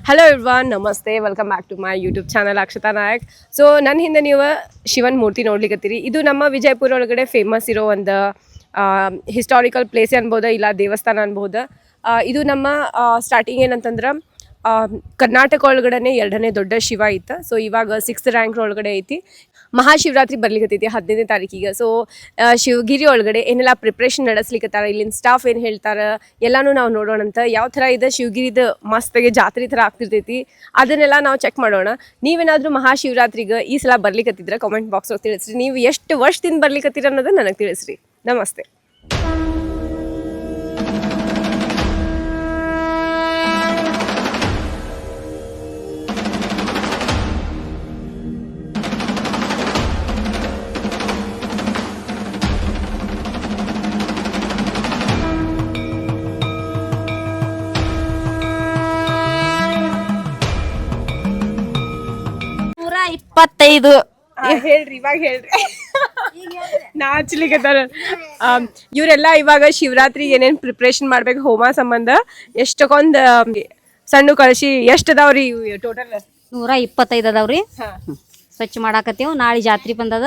Hello everyone, ನಮಸ್ತೆ. Welcome back to my YouTube channel Akshata Nayak. So ನನ್ನ ಹಿಂದೆ ನೀವು ಶಿವನ್ ಮೂರ್ತಿ ನೋಡ್ಲಿಕ್ಕತ್ತೀರಿ. ಇದು ನಮ್ಮ ವಿಜಯಪುರ ಒಳಗಡೆ ಫೇಮಸ್ ಇರೋ ಒಂದು ಹಿಸ್ಟಾರಿಕಲ್ ಪ್ಲೇಸ್ ಅನ್ಬೋದು, ಇಲ್ಲ ದೇವಸ್ಥಾನ ಅನ್ಬೋದು. ಇದು ನಮ್ಮ ಸ್ಟಾರ್ಟಿಂಗ್ ಏನಂತಂದ್ರೆ ಕರ್ನಾಟಕ ಒಳಗಡೆ ಎರಡನೇ ದೊಡ್ಡ ಶಿವ ಐತೆ. ಸೊ ಇವಾಗ 6th ರ್ಯಾಂಕ್ ಒಳಗಡೆ ಐತಿ. ಮಹಾಶಿವರಾತ್ರಿ ಬರ್ಲಿಕ್ಕತ್ತೈತಿ 15ನೇ ತಾರೀಕಿಗೆ. ಸೊ ಶಿವಗಿರಿ ಒಳಗಡೆ ಏನೆಲ್ಲ ಪ್ರಿಪ್ರೇಷನ್ ನಡೆಸ್ಲಿಕ್ಕತ್ತಾರ, ಇಲ್ಲಿನ ಸ್ಟಾಫ್ ಏನು ಹೇಳ್ತಾರೆ ಎಲ್ಲನೂ ನಾವು ನೋಡೋಣಂತ. ಯಾವ ಥರ ಇದೆ ಶಿವಗಿರಿದು ಮಸ್ತಾಗಿ ಜಾತ್ರೆ ಥರ ಆಗ್ತಿರ್ತೈತಿ, ಅದನ್ನೆಲ್ಲ ನಾವು ಚೆಕ್ ಮಾಡೋಣ. ನೀವೇನಾದರೂ ಮಹಾಶಿವರಾತ್ರಿಗೆ ಈ ಸಲ ಬರ್ಲಿಕ್ಕತ್ತಿದ್ರೆ ಕಾಮೆಂಟ್ ಬಾಕ್ಸ್ ಒಳಗೆ ತಿಳಿಸ್ರಿ. ನೀವು ಎಷ್ಟು ವರ್ಷದಿಂದ ಬರ್ಲಿಕ್ಕತ್ತೀರ ಅನ್ನೋದು ನನಗೆ ತಿಳಿಸ್ರಿ. ನಮಸ್ತೆ. ಹೇಳ್ರಿ, ಇವಾಗ ಹೇಳ್ರಿ. ನಾಚ್ಲಿಕ್ಕತ್ತಾರ. ಇವರೆಲ್ಲ ಇವಾಗ ಶಿವರಾತ್ರಿಗೆ ಏನೇನು ಪ್ರಿಪ್ರೇಷನ್ ಮಾಡ್ಬೇಕು ಹೋಮ ಸಂಬಂಧ. ಎಷ್ಟಕ್ಕೊಂದು ಸಣ್ಣ ಕಳಶಿ ಎಷ್ಟು ಅದಾವ್ರಿ ಟೋಟಲ್? 125 ಅದಾವ್ರಿ. ಸ್ವಚ್ಛ ಮಾಡಾಕತ್ತೀವ್. ನಾಳೆ ಜಾತ್ರೆ ಬಂದದ.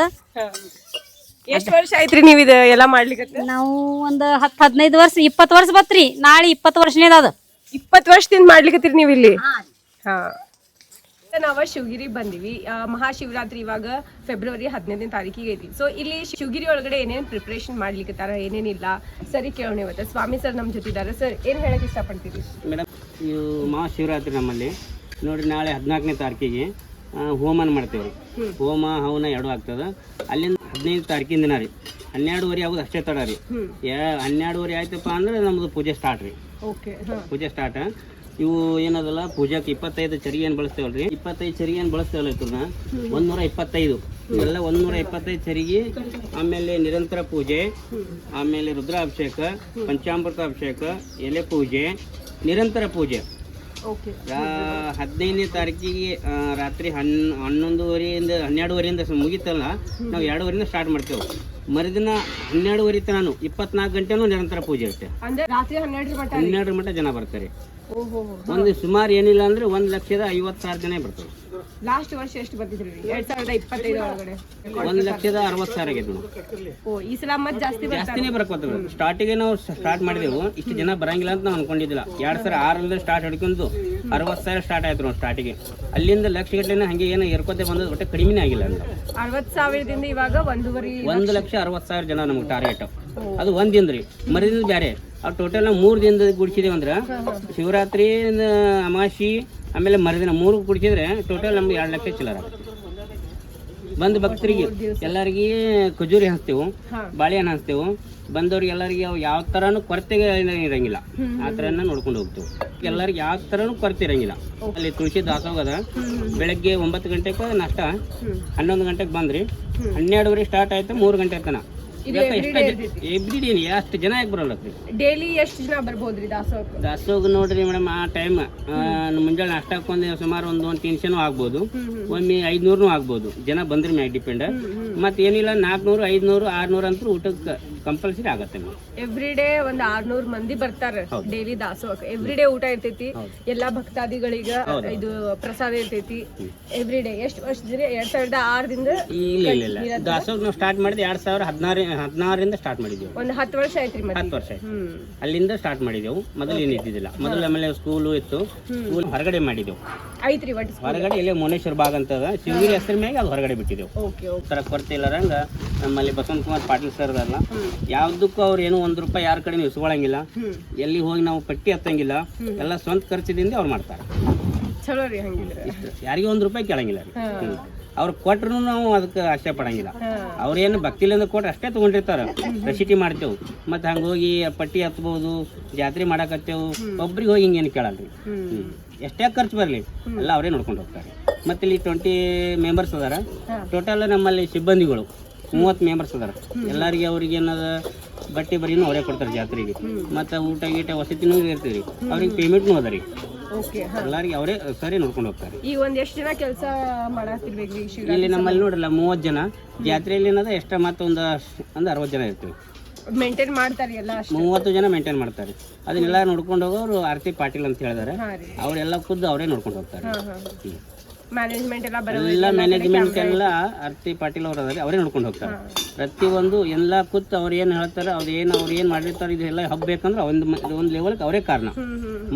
ಎಷ್ಟು ವರ್ಷ ಆಯ್ತ್ರಿ ನೀವು ಇದು ಎಲ್ಲ ಮಾಡ್ಲಿಕ್ಕೆ? ನಾವು ಒಂದು 10-15 ವರ್ಷ 20 ವರ್ಷ ಬತ್ರಿ. ನಾಳೆ 20 ವರ್ಷನೇ ಅದ. 20 ವರ್ಷದಿಂದ ಮಾಡ್ಲಿಕ್ಕತ್ತೀರಿ ನೀವು ಇಲ್ಲಿ? ಹಾ. ನಾವು ಶಿವಗಿರಿ ಬಂದಿವಿ. ಮಹಾಶಿವರಾತ್ರಿ ಇವಾಗ ಫೆಬ್ರವರಿ 15ನೇ ತಾರೀಕಿಗೆ ಐತಿ. ಸೊ ಇಲ್ಲಿ ಶಿವಗಿರಿ ಒಳಗಡೆ ಏನೇನು ಪ್ರಿಪ್ರೇಷನ್ ಮಾಡ್ಲಿಕ್ಕತ್ತಾರ, ಏನೇನಿಲ್ಲ ಸರಿ ಕೇಳೋಣ ಇವತ್ತು. ಸ್ವಾಮಿ ಸರ್ ನಮ್ಮ ಜೊತೆ ಇದ್ದಾರೆ. ಸರ್ ಏನು ಹೇಳಕ್ ಇಷ್ಟಪಡ್ತೀರಿ? ಮೇಡಮ್, ಇವು ಮಹಾಶಿವರಾತ್ರಿ ನಮ್ಮಲ್ಲಿ ನೋಡ್ರಿ, ನಾಳೆ 14ನೇ ತಾರೀಕಿಗೆ ಹೋಮನ ಮಾಡ್ತೇವೆ. ಹೋಮ ಹವನ ಎರಡು ಆಗ್ತದೆ. ಅಲ್ಲಿಂದ 15ನೇ ತಾರೀಕಿನ ದಿನ ರೀ 12:30 ಆಗೋದು ಅಷ್ಟೇ ತಡ ರೀ. 12:30 ಆಯ್ತಪ್ಪ ಅಂದ್ರೆ ನಮ್ದು ಪೂಜೆ ಸ್ಟಾರ್ಟ್ ರೀ. ಪೂಜೆ ಸ್ಟಾರ್ಟ್. ಇವು ಏನದಲ್ಲ, ಪೂಜಾಕ್ಕೆ 25 ಚರಿಗೆ ಏನು ಬಳಸ್ತೇವಲ್ರಿ, 25 ಚರಿಗೆ ಏನು ಬಳಸ್ತೇವಲ್ಲ ಇವ್ರನ್ನ 125 ಇವೆಲ್ಲ 125 ಚರಿಗೆ. ಆಮೇಲೆ ನಿರಂತರ ಪೂಜೆ, ಆಮೇಲೆ ರುದ್ರಾಭಿಷೇಕ, ಪಂಚಾಮೃತ ಅಭಿಷೇಕ, ಎಲೆ ಪೂಜೆ, ನಿರಂತರ ಪೂಜೆ. 15ನೇ ತಾರೀಕಿಗೆ ರಾತ್ರಿ 11:30 12:30 ಮುಗಿತಲ್ಲ, ನಾವು 2:30 ಸ್ಟಾರ್ಟ್ ಮಾಡ್ತೇವೆ. ಮರುದಿನ 12:30 ತನಕ 24 ಗಂಟೆನೂ ನಿರಂತರ ಪೂಜೆ ಇರುತ್ತೆ. 12 ಮಟ್ಟ ಜನ ಬರ್ತಾರೆ. ಒಂದು ಸುಮಾರು ಏನಿಲ್ಲ ಅಂದ್ರೆ 1,50,000 ಜನ ಬರ್ತಾರೆ. ಲಾಸ್ಟ್ ವರ್ಷ ಎಷ್ಟು ಬರ್ತಿದ್ರಿ? 2025 ಒಳಗಡೆ 1,60,000 ಆಗೈತೆ. ಈ ಸಲ ಮತ್ತೆ ಜಾಸ್ತಿನೇ ಬರ್ಕೋತೇವೆ. ಸ್ಟಾರ್ಟಿಗೆ ನಾವು ಸ್ಟಾರ್ಟ್ ಮಾಡಿದೆವು, ಇಷ್ಟು ಜನ ಬರಂಗಿಲ್ಲ ಅಂತ ನಾವು ಅನ್ಕೊಂಡಿದ್ದಿಲ್ಲ. 2006 ಸ್ಟಾರ್ಟ್ ಹಿಡ್ಕೊಂಡು 60,000 ಸ್ಟಾರ್ಟ್ ಆಯ್ತು ನಾವು ಸ್ಟಾರ್ಟಿಗೆ. ಅಲ್ಲಿಂದ ಲಕ್ಷಗಟ್ಟಲೆ ಹಂಗೆ ಏನೋ ಏರ್ಕೋತೆ ಬಂದದ್ದು, ಒಟ್ಟೆ ಕಡಿಮೆನೇ ಆಗಿಲ್ಲ ಅಂತ. 60,000ದಿಂದ ಇವಾಗ 1,60,000 ಜನ ನಮ್ಗೆ ಟಾರ್ಗೆಟ್. ಅದು ಒಂದಿನ ರೀ. ಮರುದಿನ ಬೇರೆ. ಅವು ಟೋಟಲ್ ನಾವು 3 ದಿನದ ಗುಡಿಸಿದೇವೆ ಅಂದ್ರೆ, ಶಿವರಾತ್ರಿ, ಅಮಾವಾಸ್ಯೆ, ಆಮೇಲೆ ಮರುದಿನ 3 ಗುಡಿಸಿದ್ರೆ ಟೋಟಲ್ ನಮ್ಗೆ 2 ಲಕ್ಷ ಚಿಲ್ಲರ ಬಂದು ಭಕ್ತರಿಗೆ ಎಲ್ಲರಿಗೆ ಖಜೂರಿ ಹಂಚ್ತೇವೆ, ಬಾಳೆಹಣ್ಣು ಹಂಚ್ತೇವೆ. ಬಂದವ್ರಿಗೆ ಎಲ್ಲರಿಗೆ ಯಾವ ಥರನೂ ಕೊರತೆಗೆ ಇರಂಗಿಲ್ಲ, ಆ ಥರನ ನೋಡ್ಕೊಂಡು ಹೋಗ್ತೇವೆ. ಎಲ್ಲರಿಗೆ ಯಾವ ಥರನೂ ಕೊರತೆ ಇರಂಗಿಲ್ಲ. ಅಲ್ಲಿ ತುಳಸಿ ದಾಸೋಗ ಅದ. ಬೆಳಗ್ಗೆ 9 ಗಂಟೆಗೆ ನಾಷ್ಟ, 11 ಗಂಟೆಗೆ ಬಂದ್ರಿ, 12:30 ಸ್ಟಾರ್ಟ್ ಆಯ್ತು, 3 ಗಂಟೆ ತನಕ. ಎವ್ರಿ ಡೇ ಎಷ್ಟು ಜನ ಯಾಕೆ ಬರೋಲ್ಲ ಡೈಲಿ ಎಷ್ಟು ಜನ ಬರ್ಬೋದ್ರಿ ದಾಸೋಗ? ನೋಡ್ರಿ ಮೇಡಮ್, ಆ ಟೈಮ್ ಮುಂಜಾನೆ ನಾಷ್ಟಕ್ಕೆ ಸುಮಾರು ಒಂದು ತಿನ್ಸನೂ ಆಗ್ಬೋದು, ಒಮ್ಮೆ 500 ಆಗ್ಬೋದು. ಜನ ಬಂದ್ರೆ ಮ್ಯಾಗ ಡಿಪೆಂಡ್. ಮತ್ತೆ ಏನಿಲ್ಲ 400, 500, 600 ಅಂತೂ ಊಟಕ್ಕೆ ಕಂಪಲ್ಸರಿ ಆಗತ್ತೆ. ಎವ್ರಿ ಡೇ ಒಂದು 600 ಮಂದಿ ಬರ್ತಾರೆ ಡೈಲಿ ದಾಸೋಗ. ಎವ್ರಿ ಡೇ ಊಟ ಇರ್ತೈತಿ ಎಲ್ಲಾ ಭಕ್ತಾದಿಗಳಿಗೆ. ಇದು ಪ್ರಸಾದ ಇರ್ತೈತಿ ಎವ್ರಿ ಡೇ. ಎಷ್ಟು ವರ್ಷ? 2006ದಿಂದ ಇಲ್ಲ ದಾಸೋಗ ನಾವು ಸ್ಟಾರ್ಟ್ ಮಾಡಿದ್ವಿ 2016ರಿಂದ ಸ್ಟಾರ್ಟ್ ಮಾಡಿದ್ವಿ. ಒಂದು 10 ವರ್ಷ ಆಯ್ತು. 10 ವರ್ಷ ಆಯ್ತು. ಅಲ್ಲಿಂದ ಸ್ಟಾರ್ಟ್ ಮಾಡಿದೆವು. ಮೊದಲು ಏನು ಇದ್ದಿದ್ದಿಲ್ಲ. ಮೊದಲು ಆಮೇಲೆ ಸ್ಕೂಲು ಇತ್ತು, ಸ್ಕೂಲ್ ಹೊರಗಡೆ ಮಾಡಿದೆವು. ಹೊರಗಡೆ ಇಲ್ಲೇ ಮೌನೇಶ್ವರ ಬಾಗ್ ಅಂತ ಶಿವಗಿರಿ ಹೆಸರು ಮ್ಯಾಗ ಅದು ಹೊರಗಡೆ ಬಿಟ್ಟಿದ್ದೆವು. ತರ ಕೊರತೆ ಇಲ್ಲರಂಗ ನಮ್ಮಲ್ಲಿ ಬಸವಂತ ಕುಮಾರ್ ಪಾಟೀಲ್ ಸರ್ ಅಲ್ಲ, ಯಾವ್ದಕ್ಕೂ ಅವ್ರು ಏನು ₹1 ಯಾರ ಕಡೆ ಇಸ್ಕೊಳಂಗಿಲ್ಲ, ಎಲ್ಲಿ ಹೋಗಿ ನಾವು ಪಟ್ಟಿ ಹತ್ತಂಗಿಲ್ಲ, ಎಲ್ಲ ಸ್ವಂತ ಖರ್ಚಿದಿಂದ ಅವ್ರು ಮಾಡ್ತಾರೆ. ಯಾರಿಗೆ ₹1 ಕೇಳಂಗಿಲ್ಲ. ಅವ್ರು ಕೊಟ್ರು ನಾವು ಅದಕ್ಕೆ ಆಶೆ ಪಡಂಗಿಲ್ಲ. ಅವ್ರೇನು ಭಕ್ತಿಲಿಂದ ಕೊಟ್ಟು ಅಷ್ಟೇ ತಗೊಂಡಿರ್ತಾರ. ರಸೀಟಿ ಮಾಡ್ತೇವೆ, ಮತ್ತೆ ಹಂಗ ಹೋಗಿ ಪಟ್ಟಿ ಹತ್ಬಹುದು, ಜಾತ್ರೆ ಮಾಡಾಕತ್ತೇವು, ಒಬ್ರಿಗೆ ಹೋಗಿ ಹಿಂಗೇನು ಕೇಳಲ್ರಿ. ಎಷ್ಟೇ ಖರ್ಚು ಬರಲಿ ಎಲ್ಲ ಅವರೇ ನೋಡ್ಕೊಂಡು ಹೋಗ್ತಾರೆ. ಮತ್ತೆ ಇಲ್ಲಿ 20 ಮೆಂಬರ್ಸ್ ಅದಾರ ಟೋಟಲ್. ನಮ್ಮಲ್ಲಿ ಸಿಬ್ಬಂದಿಗಳು 30 ಮೆಂಬರ್ಸ್ ಅದಾರ. ಎಲ್ಲರಿಗೆ ಅವ್ರಿಗೆ ಏನದ ಬಟ್ಟೆ ಬರೀನು ಅವರೇ ಕೊಡ್ತಾರೆ ಜಾತ್ರೆಗೆ. ಮತ್ತು ಊಟ ಗೀಟ ವಸತಿನೂ ಇರ್ತೀರಿ, ಅವ್ರಿಗೆ ಪೇಮೆಂಟ್ನೂ ಅದ ರೀ. ಎಲ್ಲರಿಗೆ ಅವರೇ ಸರಿ ನೋಡ್ಕೊಂಡು ಹೋಗ್ತಾರೆ. ಈಗ ಒಂದ್ ಎಷ್ಟು ಜನ ಕೆಲಸ ಮಾಡಾತಿರ್ಬೇಕ್ರಿ ಇಲ್ಲಿ ನಮ್ಮಲ್ಲಿ ನೋಡ್ರಲ್ಲ 30 ಜನ. ಜಾತ್ರೆಯಲ್ಲಿ ಏನದ ಎಕ್ಸ್ಟ್ರಾ ಮತ್ತೆ ಒಂದು 60 ಜನ ಇರ್ತೀವಿ. ಮೇಂಟೈನ್ ಮಾಡ್ತಾರೆ ಎಲ್ಲ ಅಷ್ಟು 30 ಜನ ಮೇಂಟೈನ್ ಮಾಡ್ತಾರೆ. ಅದನ್ನೆಲ್ಲ ನೋಡ್ಕೊಂಡು ಹೋಗೋರು ಆರತಿ ಪಾಟೀಲ್ ಅಂತ ಹೇಳಿದಾರೆ. ಹಾಂ ರೀ ಅವರೆಲ್ಲ ಖುದ್ದು ಅವರೇ ನೋಡ್ಕೊಂಡು ಹೋಗ್ತಾರೆ. ಮ್ಯಾನೇಜ್ಮೆಂಟ್ ಎಲ್ಲ ಬರೋ ಎಲ್ಲ ಮ್ಯಾನೇಜ್ಮೆಂಟ್ ಎಲ್ಲ ಆರತಿ ಪಾಟೀಲ್ ಅವರು ಅದಾರೆ, ಅವರೇ ನೋಡ್ಕೊಂಡು ಹೋಗ್ತಾರೆ. ಪ್ರತಿಯೊಂದು ಎಲ್ಲ ಕೂತು ಅವ್ರು ಏನು ಹೇಳ್ತಾರೆ, ಅವ್ರು ಏನು ಮಾಡಿರ್ತಾರೆ, ಇದೆಲ್ಲ ಹಬ್ಬಬೇಕಂದ್ರೆ ಒಂದು ಲೆವೆಲ್ಗೆ ಅವರೇ ಕಾರಣ.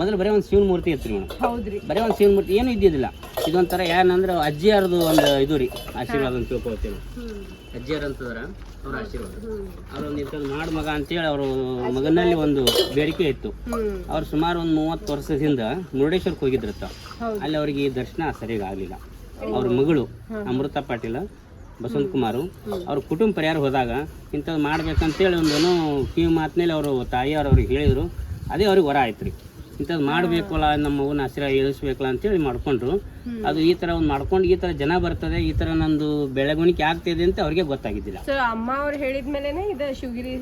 ಮೊದಲು ಬರೀ ಒಂದು ಶಿವನ ಮೂರ್ತಿ ಇತ್ತು ಮೇಡಮ್, ಹೌದ್ರಿ ಬರೀ ಒಂದು ಶಿವನ ಮೂರ್ತಿ ಏನು ಇದ್ದಿದ್ದಿಲ್ಲ. ಇದೊಂಥರ ಏನಂದ್ರೆ ಅಜ್ಜಿಯಾರದು ಒಂದು ಇದು ರೀ ಆಶೀರ್ವಾದ ಅಂತ ತಿಳ್ಕೊಳ್ತೀವಿ. ಅಜ್ಜಿಯರ್ ಅಂತಂದ್ರ ಅವ್ರ ಆಶೀರ್ವಾದ. ಅವ್ರೊಂದು ಇದನ್ನು ಮಾಡು ಮಗ ಅಂತೇಳಿ ಅವರು ಮಗನಲ್ಲಿ ಒಂದು ಬೇಡಿಕೆ ಇತ್ತು. ಅವ್ರು ಸುಮಾರು ಒಂದು 30 ವರ್ಷದಿಂದ ಮುರುಡೇಶ್ವರಕ್ಕೆ ಹೋಗಿದ್ರತ್ತ. ಅಲ್ಲಿ ಅವರಿಗೆ ದರ್ಶನ ಸರಿಯಾಗಿ ಆಗಲಿಲ್ಲ. ಅವ್ರ ಮಗಳು ಅಮೃತ ಪಾಟೀಲ, ಬಸವಂತ ಕುಮಾರು ಅವ್ರ ಕುಟುಂಬ ಪರಿಹಾರ ಹೋದಾಗ ಇಂಥದ್ದು ಮಾಡ್ಬೇಕಂತೇಳಿ ಒಂದೇನೋ ಕಿವಿ ಮಾತಿನಲ್ಲಿ ಅವರು ತಾಯಿಯವ್ರು ಅವ್ರಿಗೆ ಹೇಳಿದರು. ಅದೇ ಅವ್ರಿಗೆ ವರ ಆಯ್ತು ರೀ, ಇಂಥದ್ದು ಮಾಡಬೇಕಲ್ಲ, ನಮ್ಮ ಮಗನ ಆಶೀರ್ವಾದ ಇಳಿಸ್ಬೇಕಲ್ಲ ಅಂತೇಳಿ ಮಾಡ್ಕೊಂಡ್ರು. ಅದು ಈ ಥರ ಒಂದು ಮಾಡ್ಕೊಂಡು ಈ ಥರ ಜನ ಬರ್ತದೆ, ಈ ಥರ ನಂದು ಬೆಳವಣಿಗೆ ಆಗ್ತಿದೆ ಅಂತ ಅವ್ರಿಗೆ ಗೊತ್ತಾಗಿದ್ದಿಲ್ಲ. ಅಮ್ಮ ಅವ್ರು ಹೇಳಿದ್ಮೇಲೆ ಇದು ಶಿವಗಿರಿ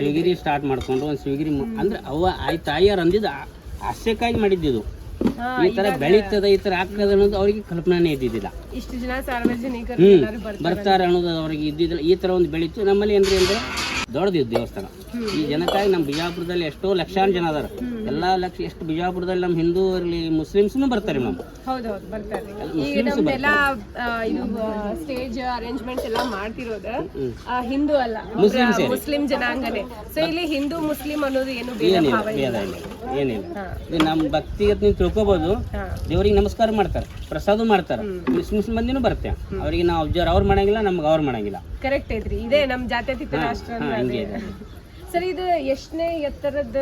ಶಿವಗಿರಿ ಸ್ಟಾರ್ಟ್ ಮಾಡ್ಕೊಂಡು ಒಂದು ಶಿವಗಿರಿ ಅಂದ್ರೆ ತಾಯಿಯವ್ರು ಅಂದಿದ್ದು ಆಸಕ್ಕಾಗಿ ಮಾಡಿದ್ದು. ಈ ತರ ಬೆಳೀತದ, ಈ ತರ ಆಗ್ತದೆ ಅನ್ನೋದು ಅವ್ರಿಗೆ ಕಲ್ಪನೆ ಇದ್ದಿದ್ದಿಲ್ಲ. ಇಷ್ಟು ಜನ ಸಾರ್ವಜನಿಕರು ಬರ್ತಾರೆ ಅನ್ನೋದು ಅವ್ರಿಗೆ ಇದ್ದಿದ್ದಿಲ್ಲ. ಈ ತರ ಒಂದು ಬೆಳೀತು. ನಮ್ಮಲ್ಲಿ ಏನ್ರಿ ಅಂದ್ರೆ ದೊಡ್ಡದಿದ್ದು ದೇವಸ್ಥಾನ. ಈ ಜನಕ್ಕಾಗಿ ನಮ್ಮ ಬಿಜಾಪುರದಲ್ಲಿ ಎಷ್ಟೋ ಲಕ್ಷಾಂತರ ಜನ ಅದಾರ. ಎಲ್ಲಾ ಲಕ್ಷ ಎಷ್ಟು ಬಿಜಾಪುರದಲ್ಲಿ ನಮ್ಮ ಹಿಂದೂ ಇರಲಿ ಮುಸ್ಲಿಮ್ಸ್ನು ಬರ್ತಾರೆ ಮೇಡಮ್. ಹೌದೌದು ಬರ್ತಾರೆ. ಈಗ ನಮ್ದೆಲ್ಲ ಇದು ಸ್ಟೇಜ್ ಅರೇಂಜ್ಮೆಂಟ್ ಎಲ್ಲ ಮಾಡ್ತಿರೋದು ಹಿಂದೂ ಅಲ್ಲ, ಮುಸ್ಲಿಂ ಜನಾಂಗನೇ. ಸೊ ಇಲ್ಲಿ ಹಿಂದೂ ಮುಸ್ಲಿಂ ಅನ್ನೋದು ಏನು ಏನಿಲ್ಲ. ಇದು ನಮ್ಮ ಭಕ್ತಿಗತ್ ನೀವು ತಿಳ್ಕೊಬಹುದು. ದೇವರಿಗೆ ನಮಸ್ಕಾರ ಮಾಡ್ತಾರೆ, ಪ್ರಸಾದ ಮಾಡ್ತಾರೆ. ಮುಸ್ಲಿಂ ಮಂದಿನೂ ಬರುತ್ತೆ. ಅವರಿಗೆ ನಾವು ಅಬ್ಸರ್ವ್ ಅವ್ರು ಮಾಡಂಗಿಲ್ಲ, ನಮ್ಗೆ ಅವ್ರು ಮಾಡಂಗಿಲ್ಲ. ಕರೆಕ್ಟ್ ಐತ್ರಿ. ಇದೇ ನಮ್ಮ ಜಾತ್ಯತೀತ ರಾಷ್ಟ್ರ. ಸರ್ ಇದು ಎಷ್ಟನೇ ಎತ್ತರದ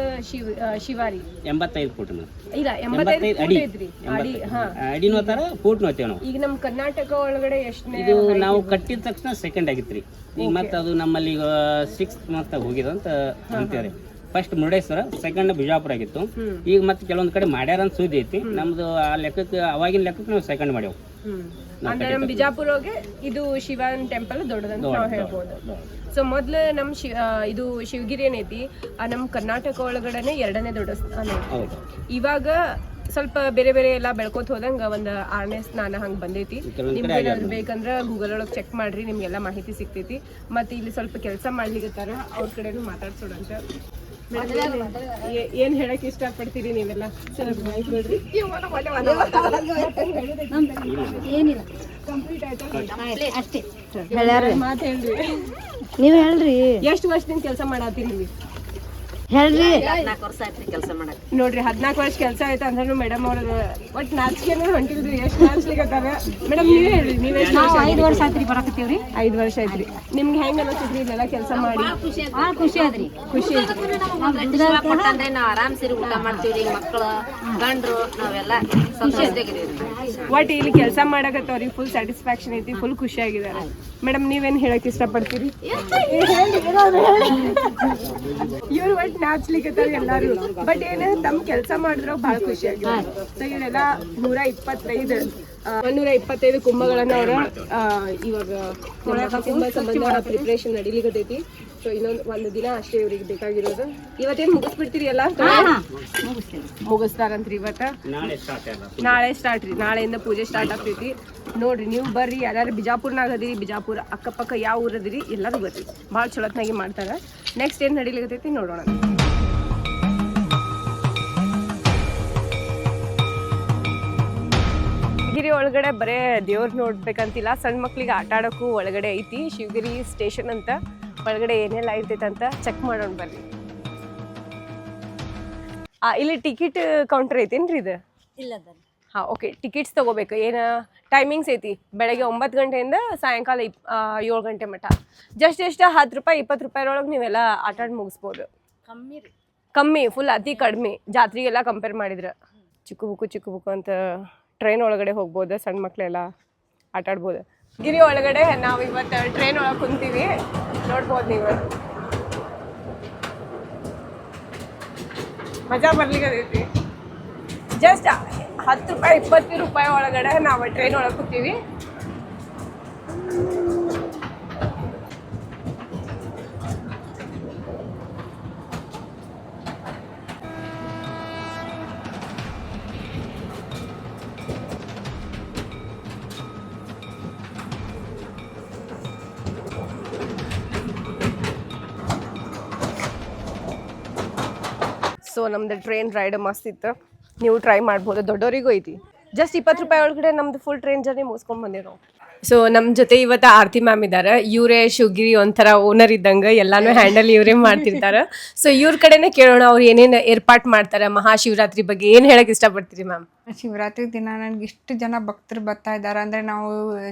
ಶಿವಾರಿ? 85 foot madam. ಇಲ್ಲ 85 ಅಡಿ ಐತ್ರಿ. ಅಡಿನೂ ಅತ್ತಾರ, ಫೂಟ್ನು ಅತ್ತೇವ್ ನಾವು. ಈಗ ನಮ್ಮ ಕರ್ನಾಟಕ ಒಳಗಡೆ ಎಷ್ಟನೇ? ಇದು ನಾವು ಕಟ್ಟಿದ ತಕ್ಷಣ ಸೆಕೆಂಡ್ ಆಗಿತ್ರಿ. ಈಗ ಮತ್ತೆ ಅದು ನಮ್ಮಲ್ಲಿ ಈಗ 6th ಮತ್ತೆ ಹೋಗಿದಂತ ಅಂತಾರೆ. ಫಸ್ಟ್ ಮುರುಡೇಶ್ವರ, ಸೆಕೆಂಡ್ ಬಿಜಾಪುರ ಆಗಿತ್ತು. ಈಗ ಮತ್ತೆ ಕೆಲವೊಂದು ಕಡೆ ಮಾಡ್ಯಾರ ಅಂತ ಸುದ್ದಿ ಐತಿ. ನಮ್ದು ಆ ಲೆಕ್ಕಕ್ಕೆ ಅವಾಗಿನ ಲೆಕ್ಕಕ್ಕೆ ನಾವು ಸೆಕೆಂಡ್ ಮಾಡ್ಯಾವ. ಅಂದ್ರೆ ನಮ್ಮ ಬಿಜಾಪುರಗೆ ಇದು ಶಿವನ್ ಟೆಂಪಲ್ ದೊಡ್ಡದಂತ ನಾವು ಹೇಳ್ಬೋದು. ಸೊ ಮೊದ್ಲು ನಮ್ಮ ಇದು ಶಿವಗಿರಿ ಏನೈತಿ ನಮ್ಮ ಕರ್ನಾಟಕ ಒಳಗಡೆನೆ 2ನೇ ದೊಡ್ಡ ಸ್ಥಾನ. ಇವಾಗ ಸ್ವಲ್ಪ ಬೇರೆ ಬೇರೆ ಎಲ್ಲ ಬೆಳ್ಕೋತ ಹೋದಂಗ ಒಂದು 6ನೇ ಸ್ಥಾನ ಹಂಗೆ ಬಂದೈತಿ. ನಿಮ್ಗೆ ಬೇಕಂದ್ರೆ ಗೂಗಲ್ ಒಳಗೆ ಚೆಕ್ ಮಾಡ್ರಿ, ನಿಮ್ಗೆಲ್ಲ ಮಾಹಿತಿ ಸಿಗ್ತೈತಿ. ಮತ್ತೆ ಇಲ್ಲಿ ಸ್ವಲ್ಪ ಕೆಲಸ ಮಾಡ್ಲಿಕ್ಕತ್ತಾರ, ಅವ್ರ ಕಡೆನೂ ಮಾತಾಡ್ಸೋಣಂತ. ಏನ್ ಹೇಳಕ್ ಇಷ್ಟಪಡ್ತೀರಿ ನೀವೆಲ್ಲ? ಏನಿಲ್ಲ ಕಂಪ್ಲೀಟ್ ಆಯ್ತಾ? ಅಷ್ಟೇ ಮಾತು ಹೇಳ್ರಿ. ನೀವು ಹೇಳ್ರಿ, ಎಷ್ಟು ವರ್ಷದಿಂದ ಕೆಲಸ ಮಾಡತ್ತೀರಿ ನೀವು? ಹೇಳ್ರಿ. 14 ವರ್ಷ ಆಯ್ತು ಕೆಲಸ ಮಾಡಕ್. ನೋಡ್ರಿ 14 ವರ್ಷ ಕೆಲಸ ಆಯ್ತು ಅಂದ್ರೂ ಮೇಡಮ್ ಅವ್ರ ಒಟ್ಟು ನಾಚಿಕೆನೇ ಹೊಂಟಿಲ್ರಿ. ಎಷ್ಟು ನಾಚ್ಲಿಕತ್ತಾರ ಮೇಡಮ್? ನೀವೇ ಹೇಳ್ರಿ, ನೀವೇ. 5 ವರ್ಷ ಆಯ್ತ್ರಿ ಬರಾಕತ್ತೀವ್ರಿ. 5 ವರ್ಷ ಆಯ್ತ್ರಿ. ನಿಮ್ಗೆ ಹೆಂಗ್ ಅನಿಸ್ತೈತ್ರಿ ಇದೆಲ್ಲ ಕೆಲಸ ಮಾಡಿ? ಖುಷಿ ಆದ್ರಿ. ಖುಷಿ ಐತ್ರಿ. ಕೊಟ್ಟಂದ್ರೆ ನಾವು ಆರಾಮ್ ಸೇರಿ ಊಟ ಮಾಡ್ತೀವ್ರಿ. ಮಕ್ಕಳು ಗಂಡ್ರು ನಾವೆಲ್ಲ ಸಂತೋಷದಾಗಿದ್ದೀವಿ. ಒಟ್ಟು ಇಲ್ಲಿ ಕೆಲಸ ಮಾಡಕತ್ತವ್ರಿಗೆ ಫುಲ್ ಸ್ಯಾಟಿಸ್ಫ್ಯಾಕ್ಷನ್ ಐತಿ, ಫುಲ್ ಖುಷಿಯಾಗಿದ್ದಾರೆ. ಮೇಡಮ್ ನೀವೇನು ಹೇಳಕ್ ಇಷ್ಟಪಡ್ತೀರಿ? ಇವ್ರು ಒಟ್ಟು ನಾಚ್ಲಿಕ್ಕತ್ತಾರ ಎಲ್ಲಾರು. ಬಟ್ ಏನ ತಮ್ಮ ಕೆಲಸ ಮಾಡಿದ್ರ ಭಾಳ ಖುಷಿಯಾಗಿದೆ. ಸೊ ಇವರೆಲ್ಲ 125 ಕುಂಭಗಳನ್ನ ಅವ್ರ ಇವಾಗ ಕುಂಭ ಸಂಬಂಧ ಪ್ರಿಪ್ರೇಷನ್ ನಡಿಲಿಕ್ಕತ್ತೈತಿ. ಸೊ ಒಂದು ದಿನ ಅಷ್ಟೇ ಇವ್ರಿಗೆ ಬೇಕಾಗಿರೋದು. ಇವತ್ತೇನು ಮುಗಿಸ್ಬಿಡ್ತೀರಿ ಎಲ್ಲ? ಮುಗಿಸ್ತಾರಂತ್ರಿ ಇವತ್ತ. ನಾಳೆ ಸ್ಟಾರ್ಟ್ ರೀ. ನಾಳೆಯಿಂದ ಪೂಜೆ ಸ್ಟಾರ್ಟ್ ಆಗ್ತೈತಿ. ನೋಡ್ರಿ ನೀವು ಬರ್ರಿ, ಯಾರ್ಯಾರು ಬಿಜಾಪುರ್ನಾಗ ಅದೀರಿ, ಬಿಜಾಪುರ ಅಕ್ಕಪಕ್ಕ ಯಾವ ಊರು ಅದಿರಿ ಎಲ್ಲರೂ ಬರ್ರಿ. ಭಾಳ ಚಲೋತ್ನಾಗಿ ಮಾಡ್ತಾರೆ. ನೆಕ್ಸ್ಟ್ ಏನು ನಡಿಲಿಕ್ಕತ್ತೈತಿ ನೋಡೋಣ. ಶಿವಗಿರಿ ಒಳಗಡೆ ಬರೇ ದೇವ್ರು ನೋಡ್ಬೇಕಂತಿಲ್ಲ, ಸಣ್ಣ ಮಕ್ಳಿಗೆ ಆಟ ಆಡೋಕ್ಕೂ ಒಳಗಡೆ ಐತಿ. ಶಿವಗಿರಿ ಸ್ಟೇಷನ್ ಅಂತ ಒಳಗಡೆ ಏನೆಲ್ಲ ಐತೈತೆ ಅಂತ ಚೆಕ್ ಮಾಡೋಣ ಬರ್ರಿ. ಇಲ್ಲಿ ಟಿಕೆಟ್ ಕೌಂಟರ್ ಐತೇನ್ರಿ ಇದು? ಇಲ್ಲ. ಹಾಂ, ಓಕೆ. ಟಿಕೆಟ್ಸ್ ತೊಗೋಬೇಕು. ಏನು ಟೈಮಿಂಗ್ಸ್ ಐತಿ? ಬೆಳಗ್ಗೆ 9 ಗಂಟೆಯಿಂದ ಸಾಯಂಕಾಲ 7 ಗಂಟೆ ಮಟ್ಟ. ಜಸ್ಟ್ 10 ರೂಪಾಯಿ 20 ರೂಪಾಯಿ ನೀವೆಲ್ಲ ಆಟ ಆಡಿ ಮುಗಿಸ್ಬೋದು. ಕಮ್ಮಿ, ಫುಲ್ ಅತಿ ಕಡಿಮೆ ಜಾತ್ರೆಗೆಲ್ಲ ಕಂಪೇರ್ ಮಾಡಿದ್ರೆ. ಚಿಕ್ಕ ಬುಕ್ಕು ಅಂತ ಟ್ರೈನ್ ಒಳಗಡೆ ಹೋಗ್ಬೋದು. ಸಣ್ಣ ಮಕ್ಕಳೆಲ್ಲ ಆಟ ಆಡ್ಬೋದು. ಗಿರಿ ಒಳಗಡೆ ನಾವು ಇವತ್ತು ಟ್ರೈನ್ ಒಳಗೆ ಕುಂತೀವಿ, ನೋಡ್ಬೋದು ನೀವು. ಮಜಾ ಬರ್ಲಿಕ್ಕೈತಿ. ಜಸ್ಟ್ 10 ರೂಪಾಯಿ 20 ರೂಪಾಯಿ ಒಳಗಡೆ ನಾವು ಟ್ರೈನ್ ಒಳಗೆ ಕೂತೀವಿ. ಸೊ ನಮ್ದು ಟ್ರೈನ್ ರೈಡ್ ಮಸ್ತ್ ಇತ್ತು, ನೀವು ಟ್ರೈ ಮಾಡ್ಬೋದು, ದೊಡ್ಡವರಿಗೂ ಐತಿ. ಜಸ್ಟ್ 20 ರೂಪಾಯಿ ಒಳಗಡೆ ನಮ್ದು ಫುಲ್ ಟ್ರೈನ್ ಜರ್ನಿ ಮುಗಿಸ್ಕೊಂಡು ಬಂದೇವು ನಾವು. ಸೊ ನಮ್ಮ ಜೊತೆ ಇವತ್ತು ಆರತಿ ಮ್ಯಾಮ್ ಇದ್ದಾರೆ. ಇವರೇ ಶಿವಗಿರಿ ಒಂಥರ ಓನರ್ ಇದ್ದಂಗೆ, ಎಲ್ಲಾನು ಹ್ಯಾಂಡಲ್ ಇವರೇ ಮಾಡ್ತಿರ್ತಾರೆ. ಸೊ ಇವ್ರ ಕಡೆನೇ ಕೇಳೋಣ, ಅವ್ರು ಏನೇನು ಏರ್ಪಾಟ್ ಮಾಡ್ತಾರೆ ಮಹಾಶಿವರಾತ್ರಿ ಬಗ್ಗೆ, ಏನು ಹೇಳಕ್ ಇಷ್ಟಪಡ್ತೀರಿ ಮ್ಯಾಮ್? ಶಿವರಾತ್ರಿ ದಿನ ನನಗೆ ಇಷ್ಟು ಜನ ಭಕ್ತರು ಬರ್ತಾ ಇದ್ದಾರೆ ಅಂದರೆ ನಾವು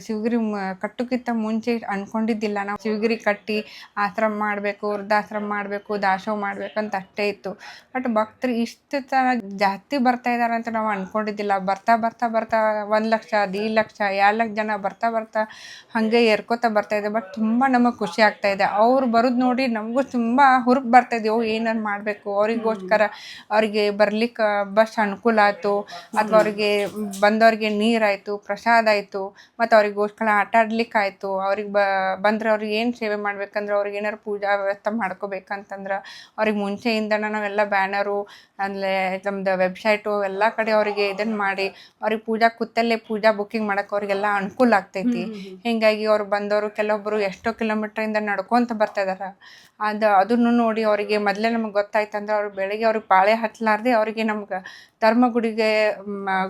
ಶಿವಗಿರಿ ಕಟ್ಟೋಕ್ಕಿಂತ ಮುಂಚೆ ಅಂದ್ಕೊಂಡಿದ್ದಿಲ್ಲ. ನಾವು ಶಿವಗಿರಿ ಕಟ್ಟಿ ಆಶ್ರಮ ಮಾಡಬೇಕು, ವೃದ್ಧಾಶ್ರಮ ಮಾಡಬೇಕು, ದಾಸೋಹ ಮಾಡಬೇಕು ಅಂತ ಅಷ್ಟೇ ಇತ್ತು. ಬಟ್ ಭಕ್ತರು ಇಷ್ಟು ಥರ ಜಾಸ್ತಿ ಬರ್ತಾ ಇದ್ದಾರೆ ಅಂತ ನಾವು ಅಂದ್ಕೊಂಡಿದ್ದಿಲ್ಲ. ಬರ್ತಾ ಬರ್ತಾ ಬರ್ತಾ 1 ಲಕ್ಷ, 2 ಲಕ್ಷ, 2 ಲಕ್ಷ ಜನ ಬರ್ತಾ ಬರ್ತಾ ಹಾಗೆ ಏರ್ಕೋತಾ ಬರ್ತಾಯಿದೆ. ಬಟ್ ತುಂಬ ನಮಗೆ ಖುಷಿ ಆಗ್ತಾಯಿದೆ. ಅವ್ರು ಬರೋದು ನೋಡಿ ನಮಗೂ ತುಂಬ ಹುರುಪು ಬರ್ತಾಯಿದೆ. ಏನಾರು ಮಾಡಬೇಕು ಅವರಿಗೋಸ್ಕರ, ಅವರಿಗೆ ಬರ್ಲಿಕ್ಕೆ ಬಸ್ ಅನುಕೂಲ ಆಯಿತು, ಅಥವಾ ಅವರಿಗೆ ಬಂದವ್ರಿಗೆ ನೀರಾಯಿತು, ಪ್ರಸಾದ ಆಯಿತು, ಮತ್ತು ಅವ್ರಿಗೋಸ್ಕರ ಆಟ ಆಡ್ಲಿಕ್ಕೆ ಆಯಿತು. ಅವ್ರಿಗೆ ಬಂದರೆ ಅವ್ರಿಗೆ ಏನು ಸೇವೆ ಮಾಡ್ಬೇಕಂದ್ರೆ, ಅವ್ರಿಗೆ ಏನಾರು ಪೂಜಾ ವ್ಯವಸ್ಥೆ ಮಾಡ್ಕೋಬೇಕಂತಂದ್ರೆ ಅವ್ರಿಗೆ ಮುಂಚೆಯಿಂದನೇ ನಾವೆಲ್ಲ ಬ್ಯಾನರು ಅಂದರೆ ನಮ್ಮದು ವೆಬ್ಸೈಟು ಎಲ್ಲ ಕಡೆ ಅವರಿಗೆ ಇದನ್ನು ಮಾಡಿ ಅವ್ರಿಗೆ ಪೂಜಾ ಕೂತಲ್ಲೇ ಪೂಜಾ ಬುಕ್ಕಿಂಗ್ ಮಾಡೋಕೆ ಅವರಿಗೆಲ್ಲ ಅನುಕೂಲ ಆಗ್ತೈತಿ. ಹೀಗಾಗಿ ಅವ್ರು ಬಂದವರು ಕೆಲವೊಬ್ಬರು ಎಷ್ಟೋ ಕಿಲೋಮೀಟ್ರಿಂದ ನಡ್ಕೊತ ಬರ್ತಾ ಇದಾರೆ. ಅದನ್ನು ನೋಡಿ ಅವರಿಗೆ ಮೊದಲೇ ನಮಗೆ ಗೊತ್ತಾಯ್ತಂದ್ರೆ ಅವ್ರು ಬೆಳಗ್ಗೆ ಅವ್ರಿಗೆ ಪಾಳೆ ಹಚ್ಚಲಾರ್ದೆ ಅವರಿಗೆ ನಮ್ಗೆ ಧರ್ಮಗುಡಿಗೆ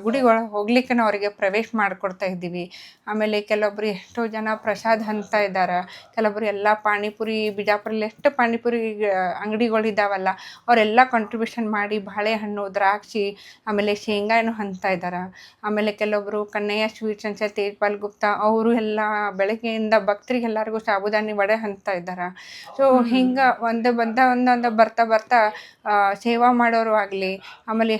ಗುಡಿಗೊಳಗೆ ಹೋಗ್ಲಿಕ್ಕೆ ಅವರಿಗೆ ಪ್ರವೇಶ ಮಾಡಿಕೊಡ್ತಾ ಇದ್ದೀವಿ. ಆಮೇಲೆ ಕೆಲವೊಬ್ರು ಎಷ್ಟೋ ಜನ ಪ್ರಸಾದ ಹಂಚ್ತ ಇದ್ದಾರೆ. ಕೆಲವೊಬ್ರು ಎಲ್ಲ ಪಾನಿಪುರಿ, ಬಿಜಾಪುರಲ್ಲಿ ಎಷ್ಟು ಪಾನಿಪುರಿ ಅಂಗಡಿಗಳಿದ್ದಾವಲ್ಲ ಅವರೆಲ್ಲ ಕಾಂಟ್ರಿಬ್ಯೂಷನ್ ಮಾಡಿ ಬಾಳೆಹಣ್ಣು, ದ್ರಾಕ್ಷಿ, ಆಮೇಲೆ ಶೇಂಗಾನು ಹಂಚ್ತಾ ಇದ್ದಾರೆ. ಆಮೇಲೆ ಕೆಲವೊಬ್ಬರು ಕನ್ನಯ್ಯ ಸ್ವೀಟ್ಸ್ ಅಂತ ತೇಜ್ಪಾಲ್ ಗುಪ್ತಾ ಅವರು ಎಲ್ಲ ಬೆಳಗ್ಗೆಯಿಂದ ಭಕ್ತರಿಗೆಲ್ಲರಿಗೂ ಸಾಬುದಾನಿ ವಡೆ ಹಂಚ್ತಾ ಇದ್ದಾರೆ. ಸೊ ಹಿಂಗೆ ಒಂದೊಂದು ಬರ್ತಾ ಬರ್ತಾ ಸೇವಾ ಮಾಡೋರು ಆಗಲಿ, ಆಮೇಲೆ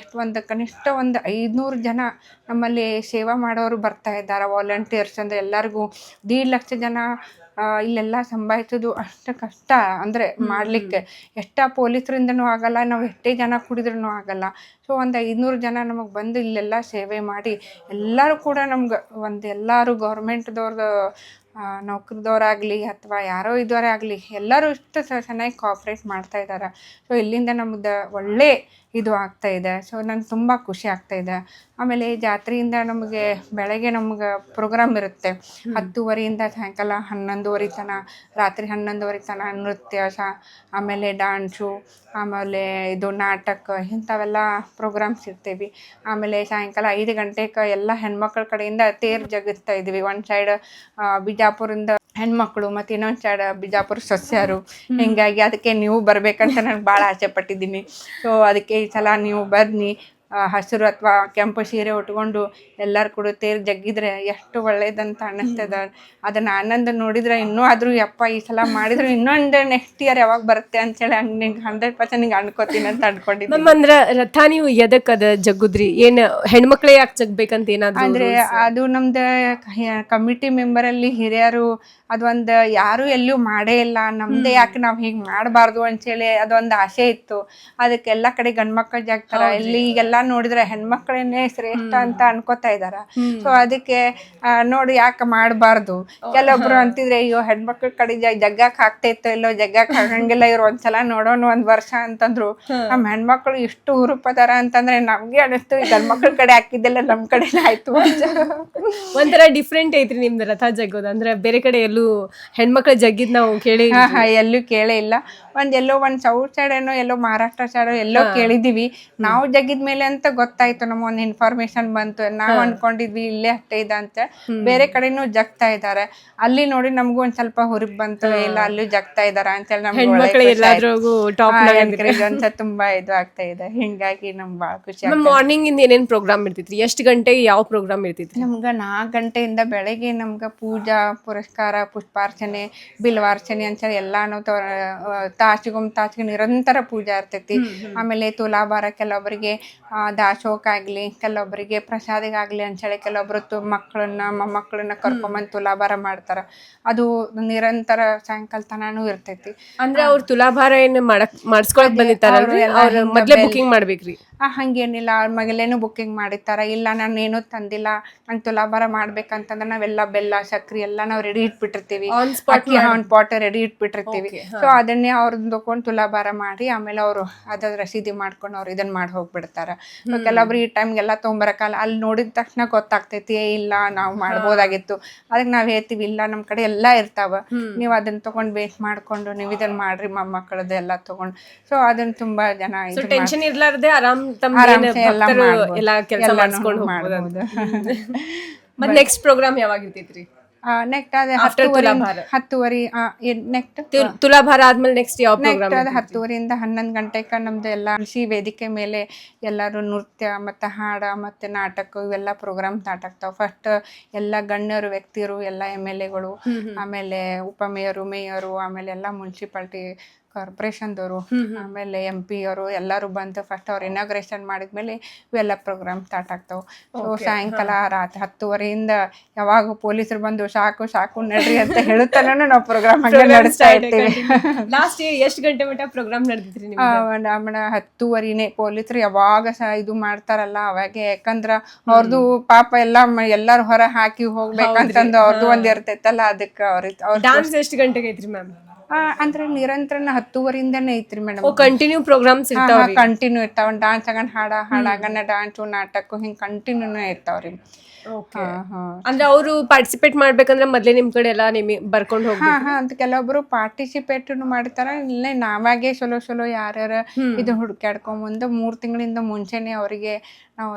ಕನಿಷ್ಠ 500 ಜನ ನಮ್ಮಲ್ಲಿ ಸೇವಾ ಮಾಡೋರು ಬರ್ತಾ ಇದ್ದಾರೆ. ವಾಲಂಟಿಯರ್ಸ್ ಅಂದರೆ ಎಲ್ಲರಿಗೂ 1.5 ಲಕ್ಷ ಜನ ಇಲ್ಲೆಲ್ಲ ಸಂಭಾಯಿಸೋದು ಅಷ್ಟು ಕಷ್ಟ ಅಂದರೆ ಮಾಡಲಿಕ್ಕೆ. ಎಷ್ಟ ಪೊಲೀಸರಿಂದನೂ ಆಗಲ್ಲ, ನಾವು ಎಷ್ಟೇ ಜನ ಕುಡಿದ್ರೂ ಆಗಲ್ಲ. ಸೊ 500 ಜನ ನಮಗೆ ಬಂದು ಇಲ್ಲೆಲ್ಲ ಸೇವೆ ಮಾಡಿ ಎಲ್ಲರೂ ಕೂಡ ನಮ್ಗೆ ಎಲ್ಲರೂ ಗೌರ್ಮೆಂಟ್ದವ್ರದ್ದು ನೌಕರದವರಾಗಲಿ ಅಥವಾ ಯಾರೋ ಇದ್ದವರೇ ಆಗಲಿ ಎಲ್ಲರೂ ಇಷ್ಟು ಚೆನ್ನಾಗಿ ಕೋಆಪ್ರೇಟ್ ಮಾಡ್ತಾ ಇದ್ದಾರೆ. ಸೊ ಇಲ್ಲಿಂದ ನಮ್ದು ಒಳ್ಳೆ ಇದು ಆಗ್ತಾಯಿದೆ. ಸೊ ನಂಗೆ ತುಂಬ ಖುಷಿ ಆಗ್ತಾಯಿದೆ. ಆಮೇಲೆ ಜಾತ್ರೆಯಿಂದ ನಮಗೆ ಬೆಳಗ್ಗೆ ನಮ್ಗೆ ಪ್ರೋಗ್ರಾಮ್ ಇರುತ್ತೆ 10:30ಯಿಂದ ಸಾಯಂಕಾಲ 11:30 ತನಕ, ರಾತ್ರಿ 11:30 ತನಕ ನೃತ್ಯ, ಆಮೇಲೆ ಡ್ಯಾನ್ಸು, ಆಮೇಲೆ ಇದು ನಾಟಕ, ಇಂಥವೆಲ್ಲ ಪ್ರೋಗ್ರಾಮ್ಸ್ ಇರ್ತೀವಿ. ಆಮೇಲೆ ಸಾಯಂಕಾಲ 5 ಗಂಟೆಗೆ ಎಲ್ಲ ಹೆಣ್ಮಕ್ಳ ಕಡೆಯಿಂದ ತೇರು ಜಗಿಸ್ತಾ ಇದ್ದೀವಿ. ಒಂದು ಸೈಡ್ ಬಿಜಾಪುರಿಂದ ಹೆಣ್ಮಕ್ಳು ಮತ್ತು ಇನ್ನೊಂದು ಸೈಡ್ ಬಿಜಾಪುರ ಸಸ್ಯರು. ಹೀಗಾಗಿ ಅದಕ್ಕೆ ನೀವು ಬರಬೇಕಂತ ನಾನು ಭಾಳ ಆಸೆ ಪಟ್ಟಿದ್ದೀನಿ. ಸೊ ಅದಕ್ಕೆ ಈ ಸಲ ನೀವು ಬನ್ನಿ. ಹಸಿರು ಅಥವಾ ಕೆಂಪು ಸೀರೆ ಉಟ್ಕೊಂಡು ಎಲ್ಲರೂ ಕೂಡ ತೇರು ಜಗ್ಗಿದ್ರೆ ಎಷ್ಟು ಒಳ್ಳೇದಂತ ಅನ್ನಿಸ್ತದ. ಅದನ್ನು ಆನಂದ ನೋಡಿದ್ರೆ ಇನ್ನೂ ಆದರೂ ಯಪ್ಪ ಈ ಸಲ ಮಾಡಿದ್ರು ಇನ್ನೊಂದು ನೆಕ್ಸ್ಟ್ ಇಯರ್ ಯಾವಾಗ ಬರುತ್ತೆ ಅಂತೇಳಿ ಹಂಗೆ ನಿಂಗೆ 100% ನಿಂಗೆ ಅನ್ಕೋತೀನಿ ಅಂತ ಅನ್ಕೊಂಡಿದ್ದೀನಿ. ಮ್ಯಾಮ್ ಅಂದ್ರೆ ರಥ ನೀವು ಎದಕ್ಕೆ ಅದು ಜಗ್ಗುದ್ರಿ? ಏನು ಹೆಣ್ಮಕ್ಳೇ ಯಾಕೆ ಜಗ್ಬೇಕಂತ ಏನಾದ್ರು ಅಂದರೆ ಅದು ನಮ್ದು ಕಮಿಟಿ ಮೆಂಬರಲ್ಲಿ ಹಿರಿಯರು ಅದೊಂದು ಯಾರೂ ಎಲ್ಲೂ ಮಾಡೇ ಇಲ್ಲ, ನಮ್ಮದೇ ಯಾಕೆ ನಾವು ಹೀಗೆ ಮಾಡಬಾರ್ದು ಅಂತೇಳಿ ಅದೊಂದು ಆಸೆ ಇತ್ತು. ಅದಕ್ಕೆ ಎಲ್ಲ ಕಡೆ ಗಂಡ್ಮಕ್ಳು ಜಾಗ್ತಾರೆ, ಇಲ್ಲಿ ಈಗೆಲ್ಲ ನೋಡಿದ್ರೆ ಹೆಣ್ಮಕ್ಳನ್ನೇ ಶ್ರೇಷ್ಠ ಅಂತ ಅನ್ಕೋತಾ ಇದಾರ. ಸೊ ಅದಕ್ಕೆ ನೋಡಿ ಯಾಕೆ ಮಾಡಬಾರ್ದು. ಕೆಲವೊಬ್ರು ಅಂತಿದ್ರೆ ಅಯ್ಯೋ ಹೆಣ್ಮಕ್ಳ ಕಡೆ ಜಗ್ಗಕ್ಕೆ ಹಾಕ್ತೈತೋ ಇಲ್ಲೋ, ಜಗ್ಗಕ್ಕೆ ಹಾಕಂಗಿಲ್ಲ, ಇವ್ರು ಒಂದ್ಸಲ ನೋಡೋಣ 1 ವರ್ಷ ಅಂತಂದ್ರು. ನಮ್ಮ ಹೆಣ್ಮಕ್ಳು ಇಷ್ಟು ಹುರುಪದಾರ ಅಂತಂದ್ರೆ ನಮ್ಗೆ ಅನಿಸ್ತು ಈ ಗಂಡ್ಮಕ್ಳ ಕಡೆ ಹಾಕಿದ್ದೆಲ್ಲ ನಮ್ಮ ಕಡೆನೇ ಆಯ್ತು. ಒಂಥರ ಡಿಫ್ರೆಂಟ್ ಐತ್ರಿ ನಿಮ್ದು ರಥ ಜಗ್ಗೋದು. ಅಂದ್ರೆ ಬೇರೆ ಕಡೆ ಎಲ್ಲೂ ಹೆಣ್ಮಕ್ಳ ಜಗ್ಗಿದ್ ನಾವು ಕೇಳಿ ಎಲ್ಲೂ ಕೇಳೇ ಇಲ್ಲ. ಎಲ್ಲೋ ಒಂದು ಸೌತ್ ಸೈಡ್ ಏನೋ ಎಲ್ಲೋ ಮಹಾರಾಷ್ಟ್ರ ಸೈಡ್ ಎಲ್ಲೋ ಕೇಳಿದೀವಿ. ನಾವು ಜಗ್ಗಿದ ಮೇಲೆ ಅಂತ ಗೊತ್ತಾಯ್ತು, ನಮಗೊಂದು ಇನ್ಫಾರ್ಮೇಶನ್ ಬಂತು. ನಾವು ಅನ್ಕೊಂಡಿದ್ವಿ ಇಲ್ಲೇ ಅಷ್ಟೇ ಇದೆ ಅಂತ. ಬೇರೆ ಕಡೆನೂ ಜಗ್ತಾ ಇದ್ದಾರೆ. ಅಲ್ಲಿ ನೋಡಿ ನಮಗೂ ಒಂದ್ ಸ್ವಲ್ಪ ಹುರುಪ್ ಬಂತು, ಇಲ್ಲ ಅಲ್ಲೂ ಜಗ್ತಾ ಇದಾರ ಅಂತೇಳಿ ನಮ್ಗೆ ತುಂಬಾ ಇದು ಆಗ್ತಾ ಇದೆ. ಹಿಂಗಾಗಿ ನಮ್ಗೆ ಭಾಳ ಖುಷಿ. ಮಾರ್ನಿಂಗ್ ಇಂದ ಏನೇನ್ ಪ್ರೋಗ್ರಾಮ್ ಇರ್ತಿತ್ರಿ? ಎಷ್ಟು ಗಂಟೆಗೆ ಯಾವ ಪ್ರೋಗ್ರಾಮ್ ಇರ್ತಿತ್ತು? ನಮ್ಗೆ 4 ಗಂಟೆಯಿಂದ ಬೆಳಗ್ಗೆ ನಮ್ಗೆ ಪೂಜಾ, ಪುರಸ್ಕಾರ, ಪುಷ್ಪಾರ್ಚನೆ, ಬಿಲ್ವಾರ್ಚನೆ ಅಂತ ಎಲ್ಲಾನು ತಾಸಿಗೆ ನಿರಂತರ ಪೂಜಾ ಇರ್ತೈತಿ. ಆಮೇಲೆ ತುಲಾಭಾರ, ಕೆಲವೊಬ್ಬರಿಗೆ ದಾಸೋಹಕ್ಕಾಗ್ಲಿ, ಕೆಲವೊಬ್ಬರಿಗೆ ಪ್ರಸಾದಿಗಾಗ್ಲಿ ಅಂತೇಳಿ ಕೆಲವೊಬ್ರು ಮಕ್ಕಳನ್ನ ಮೊಮ್ಮಕ್ಕಳನ್ನ ಕರ್ಕೊಂಬಂದು ತುಲಾಭಾರ ಮಾಡ್ತಾರ. ಅದು ನಿರಂತರ ಸಾಯಂಕಾಲ ತನಾನು ಇರ್ತೈತಿ. ಅಂದ್ರೆ ಅವ್ರು ತುಲಾಭಾರ ಏನ್ ಮಾಡಿಸ್ಕೊಳಕ್ ಬಂದಿರ್ತಾರಲ್ರಿ, ಅವ್ರ ಮೊದ್ಲೇ ಬುಕಿಂಗ್ ಮಾಡ್ಬೇಕ್ರಿ? ಹಾಗೇನಿಲ್ಲ ಮಗಲೇನು ಬುಕ್ಕಿಂಗ್ ಮಾಡಿರ್ತಾರೆ, ಇಲ್ಲ ನಾನು ಏನೂ ತಂದಿಲ್ಲ ನಂಗೆ ತುಲಾಭಾರ ಮಾಡ್ಬೇಕಂತಂದ್ರೆ ನಾವೆಲ್ಲ ಬೆಲ್ಲ ಸಕ್ರೆ ಎಲ್ಲ ನಾವು ರೆಡಿ ಇಟ್ಬಿಟ್ಟಿರ್ತೀವಿ, ಅಕ್ಕಿ ಒಂದು ಪಾಟ್ ರೆಡಿ ಇಟ್ಬಿಟ್ಟಿರ್ತೀವಿ. ಸೊ ಅದನ್ನೇ ಅವ್ರನ್ನ ತಗೊಂಡು ತುಲಾಭಾರ ಮಾಡಿ ಆಮೇಲೆ ಅವರು ಅದ್ರ ರಸೀದಿ ಮಾಡ್ಕೊಂಡು ಅವ್ರು ಇದನ್ನ ಮಾಡಿ ಹೋಗ್ಬಿಡ್ತಾರೆ. ಕೆಲವೊಬ್ರು ಈ ಟೈಮ್ಗೆಲ್ಲ ತೊಗೊಂಬರಕ್ಕಲ್ಲ, ಅಲ್ಲಿ ನೋಡಿದ ತಕ್ಷಣ ಗೊತ್ತಾಗ್ತೈತಿ ಇಲ್ಲ ನಾವು ಮಾಡ್ಬೋದಾಗಿತ್ತು. ಅದಕ್ಕೆ ನಾವು ಹೇಳ್ತೀವಿ ಇಲ್ಲ ನಮ್ಮ ಕಡೆ ಎಲ್ಲ ಇರ್ತಾವ, ನೀವು ಅದನ್ನ ತಗೊಂಡು ವೇಟ್ ಮಾಡ್ಕೊಂಡು ನೀವು ಇದನ್ನ ಮಾಡ್ರಿ ಮೊಮ್ಮಕ್ಕಳದ್ದು ಎಲ್ಲ ತಗೊಂಡು. ಸೊ ಅದನ್ನ ತುಂಬಾ ಜನ ಟೆನ್ಷನ್ ಇರ್ಲಾರ್ದೆ ಆರಾಮ್ಸೆ ಎಲ್ಲ ಮಾಡ್ಬೋದು. ಎಲ್ಲ ಕೆಲಸ ಎಲ್ಲಾನು ಮಾಡ್ಕೊಂಡು ಮಾಡ್ಬೋದು. ಮತ್ತೆ ನೆಕ್ಸ್ಟ್ ಪ್ರೋಗ್ರಾಮ್ ಯಾವಾಗ ಇರ್ತೈತ್ರಿ? ನೆಕ್ಸ್ಟ್ ಅದೇ 10:30 ನೆಕ್ಸ್ಟ್ ತುಲಾಭಾರ ಆದ್ಮೇಲೆ ನೆಕ್ಸ್ಟ್ ಯಾವ ಪ್ರೋಗ್ರಾಮ್? ಅದು 10:30 11 ಗಂಟೆಗೆ ನಮ್ದು ಎಲ್ಲ ಕೃಷಿ ವೇದಿಕೆ ಮೇಲೆ ಎಲ್ಲರೂ ನೃತ್ಯ ಮತ್ತು ಹಾಡು ಮತ್ತು ನಾಟಕ ಇವೆಲ್ಲ ಪ್ರೋಗ್ರಾಮ್ ಸ್ಟಾರ್ಟ್ ಆಗ್ತಾವೆ. ಫಸ್ಟ್ ಎಲ್ಲ ಗಣ್ಯರು ವ್ಯಕ್ತಿಯರು ಎಲ್ಲ MLAಗಳು, ಆಮೇಲೆ ಉಪಮೇಯರು, ಮೇಯರು, ಆಮೇಲೆ ಎಲ್ಲ ಮುನ್ಸಿಪಾಲ್ಟಿ ಕಾರ್ಪೊರೇಷನ್ದವರು, ಆಮೇಲೆ MP ಅವರು ಎಲ್ಲರೂ ಬಂದು ಫಸ್ಟ್ ಅವ್ರು ಇನಾಗ್ರೇಷನ್ ಮಾಡಿದ್ಮೇಲೆ ಇವೆಲ್ಲ ಪ್ರೋಗ್ರಾಮ್ ಸ್ಟಾರ್ಟ್ ಆಗ್ತಾವೆ. ಸೊ ಸಾಯಂಕಾಲ ರಾತ್ರಿ 10:30 ಯಾವಾಗ ಪೊಲೀಸರು ಬಂದು ಸಾಕು ಸಾಕು ನಡ್ರಿ ಅಂತ ಹೇಳುತ್ತಾನ ನಾವು ಪ್ರೋಗ್ರಾಮ್ ನಡೆಸ್ತಾ ಇರ್ತೀವಿ. ಲಾಸ್ಟ್ ಎಷ್ಟು ಗಂಟೆ ಮಟ್ಟ ಪ್ರೋಗ್ರಾಮ್ ನಡೆದಿದ್ರಿ? ನಮ್ಮನ್ನ 10:30 ಪೊಲೀಸರು ಯಾವಾಗ ಇದು ಮಾಡ್ತಾರಲ್ಲ ಅವಾಗೆ, ಯಾಕಂದ್ರ ಅವ್ರದ್ದು ಪಾಪ ಎಲ್ಲಾರು ಹೊರ ಹಾಕಿ ಹೋಗ್ಬೇಕಂತಂದು ಅವ್ರದ್ದು ಒಂದ್ ಇರ್ತೈತಲ್ಲ, ಅದಕ್ಕೆ ಅವ್ರ ಡಾನ್ಸ್ ಎಷ್ಟು ಗಂಟೆಗೆ ಐತ್ರಿ ಮ್ಯಾಮ್? ಅಂದ್ರೆ ನಿರಂತರ 10:30 ಐತ್ರಿ ಮೇಡಮ್. ಕಂಟಿನ್ಯೂ ಪ್ರೋಗ್ರಾಮ್ಸ್ ಕಂಟಿನ್ಯೂ ಇರ್ತಾವ. ಡಾನ್ಸ್ ಆಗನ್ ಹಾಡಾಗನ ಡಾನ್ಸು ನಾಟಕ ಹಿಂಗ್ ಕಂಟಿನ್ಯೂನೇ ಇರ್ತಾವ್ರಿ. ಅಂದ್ರೆ ಅವರು ಪಾರ್ಟಿಸಿಪೇಟ್ ಮಾಡ್ಬೇಕಂದ್ರೆ ಮೊದ್ಲೇ ನಿಮ್ ಕಡೆ ಎಲ್ಲ ನಿಮಗೆ ಬರ್ಕೊಂಡು ಹೋಗಿ ಅಂತ ಕೆಲವೊಬ್ರು ಪಾರ್ಟಿಸಿಪೇಟ್ ಮಾಡ್ತಾರ. ಇಲ್ಲೇ ನಾವಾಗೆ ಚಲೋ ಯಾರ್ಯಾರ ಇದು ಹುಡ್ಕ್ಯಾಡ್ಕೊಂಡ್ ಮುಂದೆ 3 ತಿಂಗಳಿಂದ ಮುಂಚೆನೆ ಅವರಿಗೆ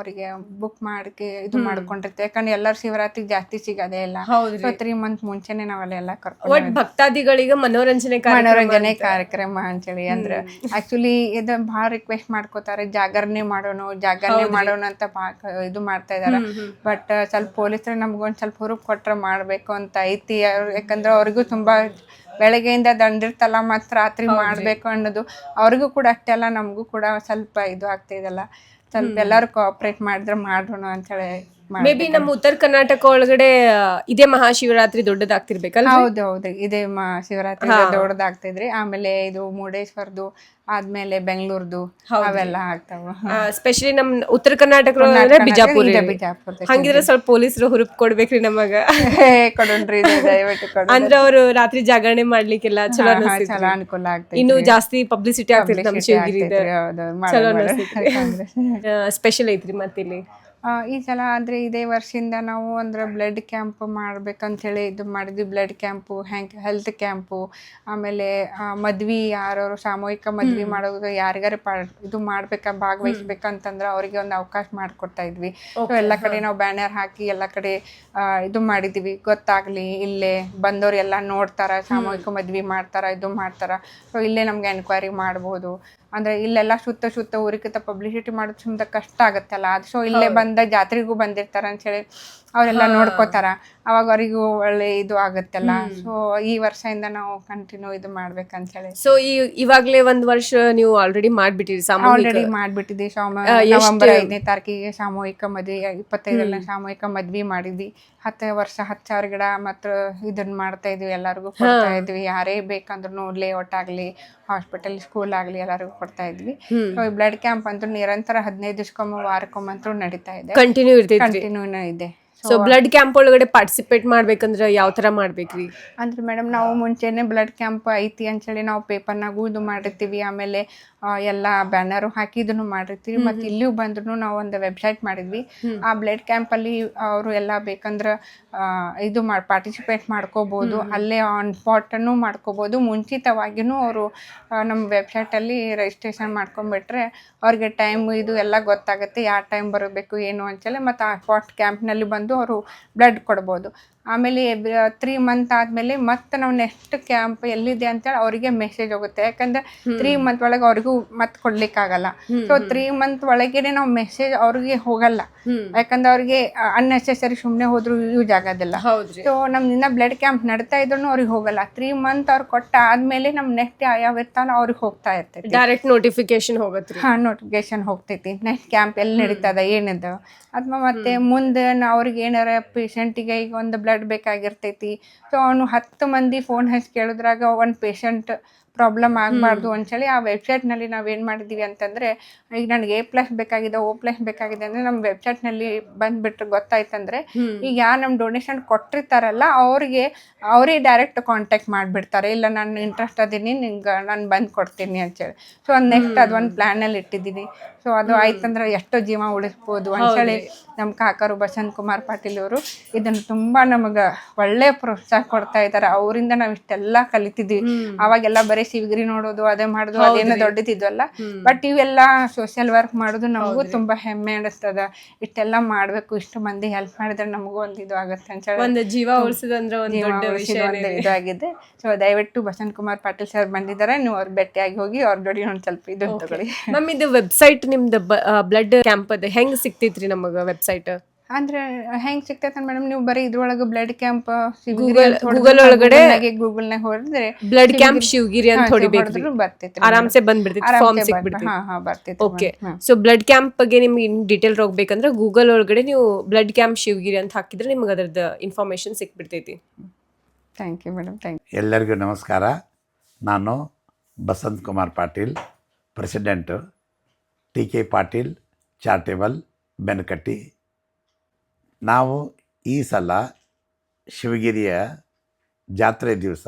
ಬುಕ್ ಮಾಡಿ ಇದು ಮಾಡ್ಕೊಂಡಿರ್ತೇವೆ. ಯಾಕಂದ್ರೆ ಎಲ್ಲರೂ ಶಿವರಾತ್ರಿಗೆ ಜಾಸ್ತಿ ಸಿಗೋದೇ ಇಲ್ಲ. 3 ಮಂತ್ ಮುಂಚೆನೆ ನಾವೆಲ್ಲ ಕರ್ಕೊಂಡು ಭಕ್ತಾದಿಗಳಿಗೆ ಮನೋರಂಜನೆ ಕಾರ್ಯಕ್ರಮ ಅಂತೇಳಿ ಅಂದ್ರೆ ಆಕ್ಚುಲಿ ಇದು ಭಾಳ ರಿಕ್ವೆಸ್ಟ್ ಮಾಡ್ಕೋತಾರೆ, ಜಾಗರಣೆ ಮಾಡೋಣ ಅಂತ ಇದು ಮಾಡ್ತಾ ಇದಾರೆ. ಬಟ್ ಸ್ವಲ್ಪ ಪೊಲೀಸರು ನಮ್ಗೊಂದು ಸ್ವಲ್ಪ ಹುರುಪ್ ಕೊಟ್ರೆ ಮಾಡ್ಬೇಕು ಅಂತ ಐತಿ. ಯಾಕಂದ್ರೆ ಅವ್ರಿಗೂ ತುಂಬಾ ಬೆಳಗ್ಗೆಯಿಂದ ದಂಡಿರ್ತಲ್ಲ ಮತ್ತು ರಾತ್ರಿ ಮಾಡ್ಬೇಕು ಅನ್ನೋದು ಅವ್ರಿಗೂ ಕೂಡ ಅಷ್ಟೇ ಅಲ್ಲ, ನಮಗೂ ಕೂಡ ಸ್ವಲ್ಪ ಇದು ಆಗ್ತಿದಲ್ಲ. ಸ್ವಲ್ಪ ಎಲ್ಲರೂ ಕೋಆಪರೇಟ್ ಮಾಡಿದ್ರೆ ಮಾಡೋಣ ಅಂತೇಳಿ. ಮೇ ಬಿ ನಮ್ಮ ಉತ್ತರ ಕರ್ನಾಟಕ ಒಳಗಡೆ ಇದೇ ಮಹಾಶಿವರಾತ್ರಿ ದೊಡ್ಡದಾಗ್ತಿರ್ಬೇಕಲ್ಲ? ಹೌದು ಇದೇ ಶಿವರಾತ್ರಿ ದೊಡ್ಡದಾಗ್ತಿದ್ರಿ. ಆಮೇಲೆ ಇದು ಮುರುಡೇಶ್ವರದ್ದು ಆದ್ಮೇಲೆ ಬೆಂಗಳೂರ್ದು ಅವೆಲ್ಲ ಆಗ್ತಾವ. ಸ್ಪೆಷಲಿ ನಮ್ ಉತ್ತರ ಕರ್ನಾಟಕ ಬಿಜಾಪುರ. ಹಂಗಿದ್ರೆ ಸ್ವಲ್ಪ ಪೊಲೀಸರು ಹುರುಪ್ ಕೊಡ್ಬೇಕ್ರಿ ನಮಗ. ಕೊಡೋಣ್ರಿ ದಯವಿಟ್ಟು. ಅಂದ್ರೆ ಅವರು ರಾತ್ರಿ ಜಾಗರಣೆ ಮಾಡ್ಲಿಕ್ಕೆಲ್ಲ ಚಲೋ ಅನುಕೂಲ ಆಗ್ತದೆ. ಇನ್ನು ಜಾಸ್ತಿ ಪಬ್ಲಿಸಿಟಿ ಆಗ್ತದೆ ನಮ್ ಶಿವಗಿರಿ. ಚಲೋ ಸ್ಪೆಷಲ್ ಐತ್ರಿ ಮತ್ತಿಲ್ಲಿ ಈ ಸಲ ಅಂದರೆ ಇದೇ ವರ್ಷದಿಂದ ನಾವು ಅಂದ್ರೆ ಬ್ಲಡ್ ಕ್ಯಾಂಪ್ ಮಾಡ್ಬೇಕಂತೇಳಿ ಇದು ಮಾಡಿದ್ವಿ. ಬ್ಲಡ್ ಕ್ಯಾಂಪು, ಹೆಲ್ತ್ ಕ್ಯಾಂಪು, ಆಮೇಲೆ ಮದ್ವೆ ಯಾರು ಸಾಮೂಹಿಕ ಮದ್ವೆ ಮಾಡೋದು ಯಾರಿಗಾರ ಇದು ಭಾಗವಹಿಸ್ಬೇಕಂತಂದ್ರೆ ಅವರಿಗೆ ಒಂದು ಅವಕಾಶ ಮಾಡಿಕೊಡ್ತಾ ಇದ್ವಿ. ಸೊ ಎಲ್ಲ ಕಡೆ ನಾವು ಬ್ಯಾನರ್ ಹಾಕಿ ಎಲ್ಲ ಕಡೆ ಇದು ಮಾಡಿದ್ವಿ, ಗೊತ್ತಾಗಲಿ ಇಲ್ಲೇ ಬಂದವ್ರು ಎಲ್ಲ ನೋಡ್ತಾರ, ಸಾಮೂಹಿಕ ಮದ್ವೆ ಮಾಡ್ತಾರ, ಇದು ಮಾಡ್ತಾರ. ಸೊ ಇಲ್ಲೇ ನಮ್ಗೆ ಎನ್ಕ್ವೈರಿ ಮಾಡ್ಬೋದು. ಅಂದ್ರೆ ಇಲ್ಲೆಲ್ಲ ಸುತ್ತ ಊರಿಗಿಂತ ಪಬ್ಲಿಸಿಟಿ ಮಾಡೋದು ಸುಮ್ಮನೆ ಕಷ್ಟ ಆಗತ್ತಲ್ಲ. ಅದು ಸೊ ಇಲ್ಲೇ ಬಂದ ಜಾತ್ರೆಗೂ ಬಂದಿರ್ತಾರ ಅಂತೇಳಿ ಅವರೆಲ್ಲ ನೋಡ್ಕೋತಾರ, ಅವಾಗ ಅವರಿಗೂ ಒಳ್ಳೆ ಇದು ಆಗತ್ತಲ್ಲ. ಸೊ ಈ ವರ್ಷದಿಂದ ನಾವು ಕಂಟಿನ್ಯೂ ಇದು ಮಾಡ್ಬೇಕಂತೇಳಿ. ಸೊ ಇವಾಗ್ಲೇ 1 ವರ್ಷ ನೀವು ಆಲ್ರೆಡಿ ಮಾಡ್ಬಿಟ್ಟಿರಿ? ಆಲ್ರೆಡಿ ಮಾಡ್ಬಿಟ್ಟಿದ್ವಿ. ನವೆಂಬರ್ 5ನೇ ತಾರೀಕಿಗೆ ಸಾಮೂಹಿಕ ಮದ್ವೆ, 25ನೇ ಸಾಮೂಹಿಕ ಮದ್ವೆ ಮಾಡಿದ್ವಿ. 10 ವರ್ಷ 10,000 ಗಿಡ ಮತ್ತು ಇದನ್ನ ಮಾಡ್ತಾ ಇದ್ವಿ, ಎಲ್ಲರಿಗೂ ಕೊಡ್ತಾ ಇದ್ವಿ. ಯಾರೇ ಬೇಕಂದ್ರೂ ಲೇಔಟ್ ಆಗ್ಲಿ, ಹಾಸ್ಪಿಟಲ್, ಸ್ಕೂಲ್ ಆಗ್ಲಿ ಎಲ್ಲರಿಗೂ ಕೊಡ್ತಾ ಇದ್ವಿ. ಬ್ಲಡ್ ಕ್ಯಾಂಪ್ ಅಂತೂ ನಿರಂತರ 15 ದಿವಸಕ್ಕೊಮ್ಮೆ ವಾರಕ್ಕೊಮ್ಮಂತೂ ನಡೀತಾ ಇದೆ, ಕಂಟಿನ್ಯೂ ಇದೆ. ಸೊ ಬ್ಲಡ್ ಕ್ಯಾಂಪ್ ಒಳಗಡೆ ಪಾರ್ಟಿಸಿಪೇಟ್ ಮಾಡ್ಬೇಕಂದ್ರೆ ಯಾವ ತರ ಮಾಡ್ಬೇಕ್ರಿ? ಅಂದ್ರೆ ಮೇಡಮ್ ನಾವು ಮುಂಚೆನೆ ಬ್ಲಡ್ ಕ್ಯಾಂಪ್ ಐತಿ ಅಂತೇಳಿ ನಾವು ಪೇಪರ್ನಾಗೂ ಇದು ಮಾಡಿರ್ತೀವಿ, ಆಮೇಲೆ ಎಲ್ಲ ಬ್ಯಾನರು ಹಾಕಿ ಇದನ್ನು ಮಾಡಿರ್ತೀವಿ. ಮತ್ತು ಇಲ್ಲಿಯೂ ಬಂದ್ರು ನಾವು ಒಂದು ವೆಬ್ಸೈಟ್ ಮಾಡಿದ್ವಿ. ಆ ಬ್ಲಡ್ ಕ್ಯಾಂಪಲ್ಲಿ ಅವರು ಎಲ್ಲ ಬೇಕಂದ್ರೆ ಇದು ಪಾರ್ಟಿಸಿಪೇಟ್ ಮಾಡ್ಕೋಬೋದು, ಅಲ್ಲೇ ಆನ್ ಸ್ಪಾಟನ್ನು ಮಾಡ್ಕೋಬೋದು. ಮುಂಚಿತವಾಗಿಯೂ ಅವರು ನಮ್ಮ ವೆಬ್ಸೈಟಲ್ಲಿ ರಿಜಿಸ್ಟ್ರೇಷನ್ ಮಾಡ್ಕೊಂಡ್ಬಿಟ್ರೆ ಅವ್ರಿಗೆ ಟೈಮ್ ಇದು ಎಲ್ಲ ಗೊತ್ತಾಗುತ್ತೆ, ಯಾವ ಟೈಮ್ ಬರಬೇಕು ಏನು ಅಂತೇಳಿ. ಮತ್ತು ಆ ಸ್ಪಾಟ್ ಕ್ಯಾಂಪ್ನಲ್ಲಿ ಬಂದು ಅವರು ಬ್ಲಡ್ ಕೊಡ್ಬೋದು. ಆಮೇಲೆ 3 ಮಂತ್ ಆದಮೇಲೆ ಮತ್ತೆ ನಾವು ನೆಕ್ಸ್ಟ್ ಕ್ಯಾಂಪ್ ಎಲ್ಲಿದೆ ಅಂತೇಳಿ ಅವರಿಗೆ ಮೆಸೇಜ್ ಹೋಗುತ್ತೆ. ಯಾಕಂದ್ರೆ 3 ಮಂತ್ ಒಳಗೆ ಅವ್ರಿಗೂ ಮತ್ತೆ ಕೊಡ್ಲಿಕ್ಕಾಗಲ್ಲ. ಸೊ 3 ಮಂತ್ ಒಳಗೇನೆ ನಾವು ಮೆಸೇಜ್ ಅವ್ರಿಗೆ ಹೋಗಲ್ಲ, ಯಾಕಂದ್ರೆ ಅವ್ರಿಗೆ ಅನ್ನೆಸೆಸರಿ ಸುಮ್ಮನೆ ಹೋದ್ರು ಯೂಸ್ ಆಗೋದಿಲ್ಲ. ಸೊ ನಮ್ದಿನ್ನ ಬ್ಲಡ್ ಕ್ಯಾಂಪ್ ನಡ್ತಾ ಇದ್ರು ಅವ್ರಿಗೆ ಹೋಗಲ್ಲ. 3 ಮಂತ್ ಅವ್ರು ಕೊಟ್ಟ ಆದ್ಮೇಲೆ ನಮ್ ನೆಕ್ಸ್ಟ್ ಯಾವ ಇರ್ತಾನೋ ಅವ್ರಿಗೆ ಹೋಗ್ತಾ ಇರ್ತೈತಿ, ಡೈರೆಕ್ಟ್ ನೋಟಿಫಿಕೇಶನ್ ಹೋಗುತ್ತೆ. ನೋಟಿಫಿಕೇಶನ್ ಹೋಗ್ತೈತಿ ನೆಕ್ಸ್ಟ್ ಕ್ಯಾಂಪ್ ಎಲ್ಲಿ ನಡೀತದ ಏನಿದ. ಅಥವಾ ಮತ್ತೆ ಮುಂದೆ ಅವ್ರಿಗೆ ಏನಾರ ಪೇಷಂಟಿಗೆ ಈಗ ಒಂದು ಬ್ಲಡ್ ಬೇಕಾಗಿರ್ತೈತಿ. ಸೊ ಅವನು 10 ಮಂದಿ ಫೋನ್ ಹಚ್ಚಿ ಕೇಳಿದ್ರಾಗ ಒಂದು ಪೇಷಂಟ್ ಪ್ರಾಬ್ಲಮ್ ಆಗಬಾರ್ದು ಅಂತೇಳಿ ಆ ವೆಬ್ಸೈಟ್ನಲ್ಲಿ ನಾವೇನು ಮಾಡಿದ್ದೀವಿ ಅಂತಂದರೆ, ಈಗ ನನಗೆ A+ ಬೇಕಾಗಿದೆ, O+ ಬೇಕಾಗಿದೆ ಅಂದರೆ ನಮ್ಮ ವೆಬ್ಸೈಟ್ನಲ್ಲಿ ಬಂದುಬಿಟ್ರೆ ಗೊತ್ತಾಯ್ತಂದ್ರೆ ಈಗ ಯಾರು ನಮ್ಮ ಡೊನೇಷನ್ ಕೊಟ್ಟಿರ್ತಾರಲ್ಲ ಅವರೇ ಡೈರೆಕ್ಟ್ ಕಾಂಟ್ಯಾಕ್ಟ್ ಮಾಡಿಬಿಡ್ತಾರೆ, ಇಲ್ಲ ನಾನು ಇಂಟ್ರೆಸ್ಟ್ ಅದೀನಿ, ನಿಂಗೆ ನಾನು ಬಂದು ಕೊಡ್ತೀನಿ ಅಂತೇಳಿ. ಸೊ ಅದು ನೆಕ್ಸ್ಟ್ ಅದೊಂದು ಪ್ಲ್ಯಾನಲ್ಲಿ ಇಟ್ಟಿದ್ದೀನಿ. ಸೊ ಅದು ಆಯ್ತಂದ್ರೆ ಎಷ್ಟೋ ಜೀವ ಉಳಿಸ್ಬೋದು ಅಂತೇಳಿ ನಮ್ಮ ಕಾಕರು ಬಸಂತ್ ಕುಮಾರ್ ಪಾಟೀಲ್ ಅವರು ಇದನ್ನು ತುಂಬ ನಮಗೆ ಒಳ್ಳೆ ಪ್ರೋತ್ಸಾಹ ಕೊಡ್ತಾ ಇದ್ದಾರೆ. ಅವರಿಂದ ನಾವು ಇಷ್ಟೆಲ್ಲ ಕಲಿತಿದ್ವಿ. ಅವಾಗೆಲ್ಲ ಬರೀ ಶಿವಗಿರಿ ನೋಡೋದು, ಅದೇ ಮಾಡೋದು, ಅದೇನೋ ದೊಡ್ಡದಿದ್ವಲ್ಲ. ಬಟ್ ಇವೆಲ್ಲ ಸೋಷಿಯಲ್ ವರ್ಕ್ ಮಾಡೋದು ನಮಗೂ ತುಂಬ ಹೆಮ್ಮೆ ಅನಿಸ್ತದ. ಇಷ್ಟೆಲ್ಲ ಮಾಡಬೇಕು, ಇಷ್ಟು ಮಂದಿ ಹೆಲ್ಪ್ ಮಾಡಿದ್ರೆ ನಮಗೂ ಒಂದು ಇದು ಆಗುತ್ತೆ ಅಂತೇಳಿ, ಒಂದು ಜೀವ ಉಳಿಸೋದಂದ್ರೆ ಒಂದು ದೊಡ್ಡ ವಿಷಯ ಇದಾಗಿದೆ. ಸೊ ದಯವಿಟ್ಟು ಬಸಂತ್ ಕುಮಾರ್ ಪಾಟೀಲ್ ಸರ್ ಬಂದಿದ್ದಾರೆ, ನೀವು ಅವ್ರ ಭೇಟಿಯಾಗಿ ಹೋಗಿ ಅವ್ರ ಜೋಡಿ ಒಂದು ಸ್ವಲ್ಪ ಇದು ತಗೊಳ್ಳಿ. ಮ್ಯಾಮ್, ಇದು ವೆಬ್ಸೈಟ್ ನಿಮ್ದು ಬ್ಲಡ್ ಕ್ಯಾಂಪ್ ಅದು ಹೆಂಗ್ ಸಿಕ್ತೈತ್ರಿ ನಮಗೆ ವೆಬ್ಸೈಟ್? ಅಂದ್ರೆ ಹೆಂಗ್ ಸಿಗ್ತೈತೆ ಮೇಡಮ್, ನೀವು ಬರೀ ಇದ್ರೊಳಗೆ ಬ್ಲಡ್ ಕ್ಯಾಂಪ್ ಗೂಗಲ್ ಒಳಗಡೆ ಗೂಗಲ್ನಾಗ ಹೊಡೆದ್ರೆ ಬ್ಲಡ್ ಕ್ಯಾಂಪ್ ಶಿವಗಿರಿ ಅಂತ ಹೊಡಿಬೇಕು, ಬರ್ತೈತಿ, ಆರಾಮ್ಸೆ ಬಂದ್ಬಿಡ್ತೈತಿ, ಫಾರ್ಮ್ ಸಿಕ್ಬಿಡ್ತೈತಿ. ಬರ್ತೈತಿ. ಓಕೆ. ಸೊ ಬ್ಲಡ್ ಕ್ಯಾಂಪ್ ಬಗ್ಗೆ ನಿಮ್ಗೆ ಇನ್ ಡೀಟೇಲ್ ಹೋಗ್ಬೇಕಂದ್ರೆ ಗೂಗಲ್ ಒಳಗಡೆ ನೀವು ಬ್ಲಡ್ ಕ್ಯಾಂಪ್ ಶಿವಗಿರಿ ಅಂತ ಹಾಕಿದ್ರೆ ನಿಮ್ಗೆ ಅದರದ ಇನ್ಫಾರ್ಮೇಶನ್ ಸಿಕ್ಬಿಡ್ತೈತಿ. Thank you madam, thank you. ಎಲ್ಲರಿಗೂ ನಮಸ್ಕಾರ. ನಾನು Basant Kumar Patil, president, TK Patil charitable Benakatti. ನಾವು ಈ ಸಲ ಶಿವಗಿರಿಯ ಜಾತ್ರೆ ದಿವಸ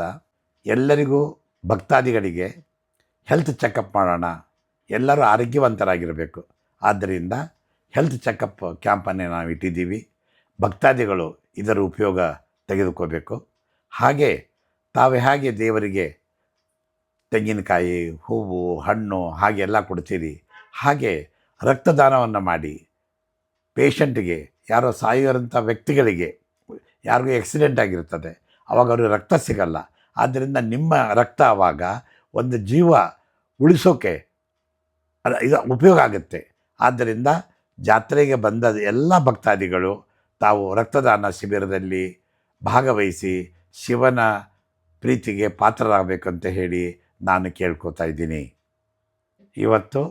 ಎಲ್ಲರಿಗೂ ಭಕ್ತಾದಿಗಳಿಗೆ ಹೆಲ್ತ್ ಚೆಕಪ್ ಮಾಡೋಣ, ಎಲ್ಲರೂ ಆರೋಗ್ಯವಂತರಾಗಿರಬೇಕು. ಆದ್ದರಿಂದ ಹೆಲ್ತ್ ಚೆಕಪ್ ಕ್ಯಾಂಪನ್ನೇ ನಾವು ಇಟ್ಟಿದ್ದೀವಿ. ಭಕ್ತಾದಿಗಳು ಇದರ ಉಪಯೋಗ ತೆಗೆದುಕೋಬೇಕು. ಹಾಗೆ ತಾವು ಹೇಗೆ ದೇವರಿಗೆ ತೆಂಗಿನಕಾಯಿ, ಹೂವು, ಹಣ್ಣು ಹಾಗೆಲ್ಲ ಕೊಡ್ತೀರಿ, ಹಾಗೆ ರಕ್ತದಾನವನ್ನು ಮಾಡಿ ಪೇಷಂಟಿಗೆ, ಯಾರೋ ಸಾಯೋರಂಥ ವ್ಯಕ್ತಿಗಳಿಗೆ, ಯಾರಿಗೂ ಆಕ್ಸಿಡೆಂಟ್ ಆಗಿರ್ತದೆ, ಆವಾಗ ಅವ್ರಿಗೆ ರಕ್ತ ಸಿಗಲ್ಲ. ಆದ್ದರಿಂದ ನಿಮ್ಮ ರಕ್ತ ಆವಾಗ ಒಂದು ಜೀವ ಉಳಿಸೋಕೆ ಇದು ಉಪಯೋಗ ಆಗುತ್ತೆ. ಆದ್ದರಿಂದ ಜಾತ್ರೆಗೆ ಬಂದ ಎಲ್ಲ ಭಕ್ತಾದಿಗಳು ತಾವು ರಕ್ತದಾನ ಶಿಬಿರದಲ್ಲಿ ಭಾಗವಹಿಸಿ ಶಿವನ ಪ್ರೀತಿಗೆ ಪಾತ್ರರಾಗಬೇಕಂತ ಹೇಳಿ ನಾನು ಕೇಳ್ಕೊತಾ ಇದ್ದೀನಿ. ಇವತ್ತು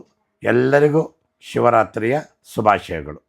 ಎಲ್ಲರಿಗೂ ಶಿವರಾತ್ರಿಯ ಶುಭಾಶಯಗಳು.